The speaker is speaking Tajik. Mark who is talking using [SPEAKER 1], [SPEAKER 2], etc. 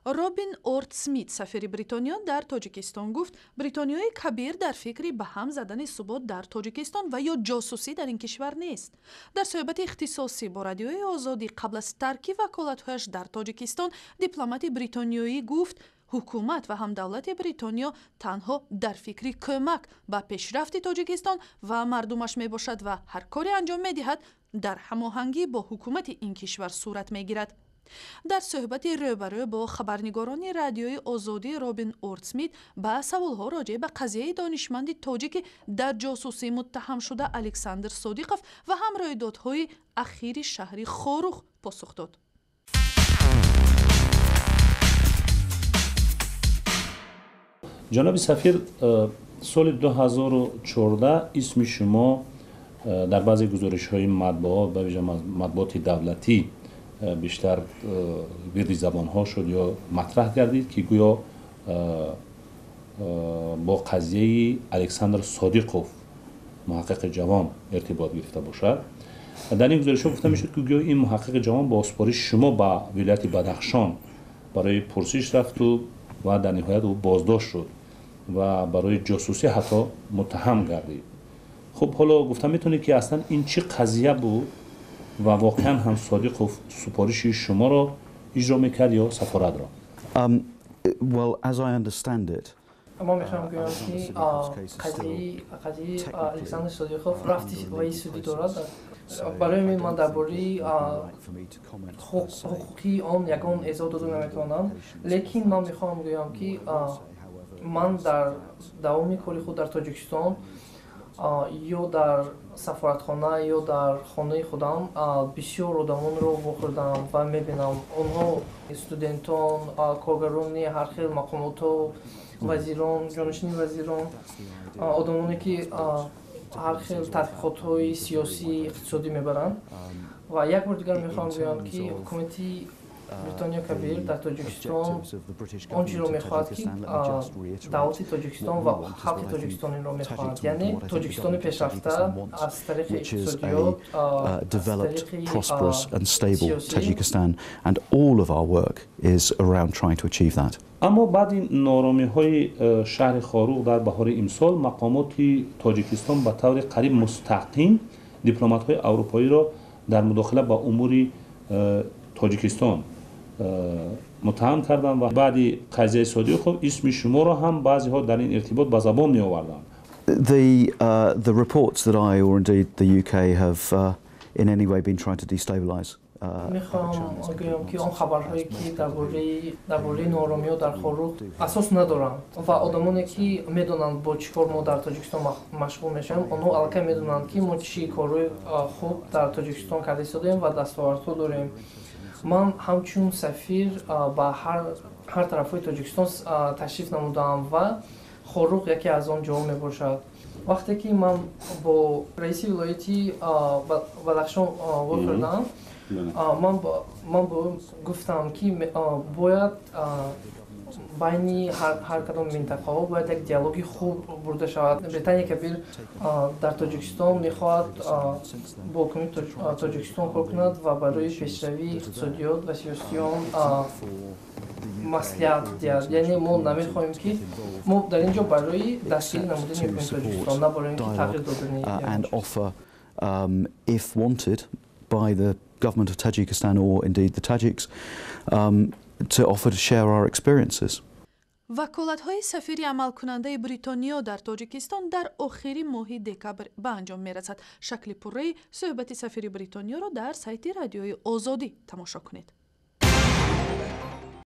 [SPEAKER 1] робин орд-Смит сафири бритониё дар тоҷикистон гуфт бритониёи кабир дар фикри ба ҳам задани субот дар тоҷикистон ва ё ҷосусӣ дар ин кишвар нест. дар суҳбати ихтисосӣ бо Радиои Озодӣ қабл аз тарки ваколатҳояш дар тоҷикистон дипломати бритониёӣ гуфт ҳукумат ва ҳамдавлати Бритониё танҳо дар фикри кӯмак ба пешрафти Тоҷикистон ва мардумаш мебошад ва ҳар коре анҷом медиҳад дар ҳамоҳангӣ бо ҳукумати ин кишвар сурат мегирад. дар суҳбати рӯбарӯ бо хабарнигорони Радиои Озодӣ Робин Орд-Смит ба саволҳо роҷеъ ба қазияи донишманди тоҷики дар ҷосусӣ муттаҳам шуда Александр Содиқов ва ҳам рӯйдодҳои ахири шаҳри Хорух посух дод.
[SPEAKER 2] ҷаноби сафир, соли 2014 исми шумо дар баъзе гузоришҳои матбуот ба виҷа матбуоти давлатӣ بیشتر ویردی زبان ها شد یا مطرح گردید که گویا با قضیه الکساندر صادیقوف محقق جوان ارتباط گرفته باشد. در این گزارش ها گفته میشد که گویا این محقق جوان با سپارش شما به ولایت بدخشان برای پرسش رفت و در نهایت او بازداشت شد و برای جاسوسی حتی متهم گردید. خب حالا گفتم میتونه که اصلا این چه قضیه بود و واقعا هم صادقوف سپارش شما را اجرا میکرد یا سفارت را؟
[SPEAKER 3] Well, as I understand it,
[SPEAKER 4] ما میخوام بگم که قضیه الکساندر صادقوف رفتی و سودی دارد. برای من درباره حقوقی آن یگان اظهار داده نمیتوانم، لیکن من میخوام بگم که من در دوام کاری خود در تاجیکستان یا در سفارتخانه یا در خانه خودم بسیار آدمان رو بخوردم و میبینم اونها استودنتان، کارگران هر خیل مقامات و وزیران، جانشین وزیران، آدمانی که هر خیل تحقیقات های سیاسی اقتصادی میبرند. و یک بار دیگر میخوام بگم که حکومتی بریتانیا کبیر در تاجیکستان آنچه رو میخواهد که دولت تاجیکستان و خلق تاجیکستان این رو میخواهد، یعنی تاجیکستان پیشرفته از طریق اقتصادیات
[SPEAKER 3] developed, prosperous and stable Tajikistan, and all of our work is around trying to achieve that.
[SPEAKER 2] اما بعد این نارامی های شهر خاروق در بهار امسال مقامات تاجیکستان به طور قریب مستقیم دیپلمات های اروپایی را در مداخله با امور تاجیکستان متهم کردند و بعد قضیه صادقوف اسم شما را هم بعضی ها در این ارتباط به زبان می آوردند.
[SPEAKER 3] The reports that I or indeed the UK have in any way been trying to destabilize.
[SPEAKER 4] میخوام بگم که آن خبرهایی که درباره نارامی ها در خاروق اساس ندارند و آدمانی که میدونند با چیکار ما در تاجیکستان مشغول میشیم آنها الکی میدونند که ما چی کارهای خوب در تاجیکستان کرده ایستادیم و دستاوردها داریم. من همچون سفیر با هر طرفای تاجیکستان تشریف نمودم و خاروق یکی از آن جاها میباشد. وقتی که من با رئیس ولایتی بدخشان وکردم من گفتم که باید بین هر کدام منطقه ها باید یک دیالوگی خوب برده شود. بریتانیا کبیر در تاجیکستان میخواهد با حکومت تاجیکستان کار کند و برای پیشروی اقتصادیات و سیاسی آن مصلحت دهد. یعنی ما نمیخواهیم که ما در اینجا برای دستگیری نمودن حکومت تاجیکستان نه برای اینکه تغییر دادن
[SPEAKER 3] and offer if wanted by the government of Tajikistan or indeed the Tajiks to offer to share our experiences.
[SPEAKER 1] وکالت‌های سفیر عملکننده بریتانیا در تاجیکستان در آخرین ماه دکبر به انجام می‌رسد. شکل پره‌ای صحبت سفیر بریتانیا را در سایت رادیوی آزادی تماشا کنید.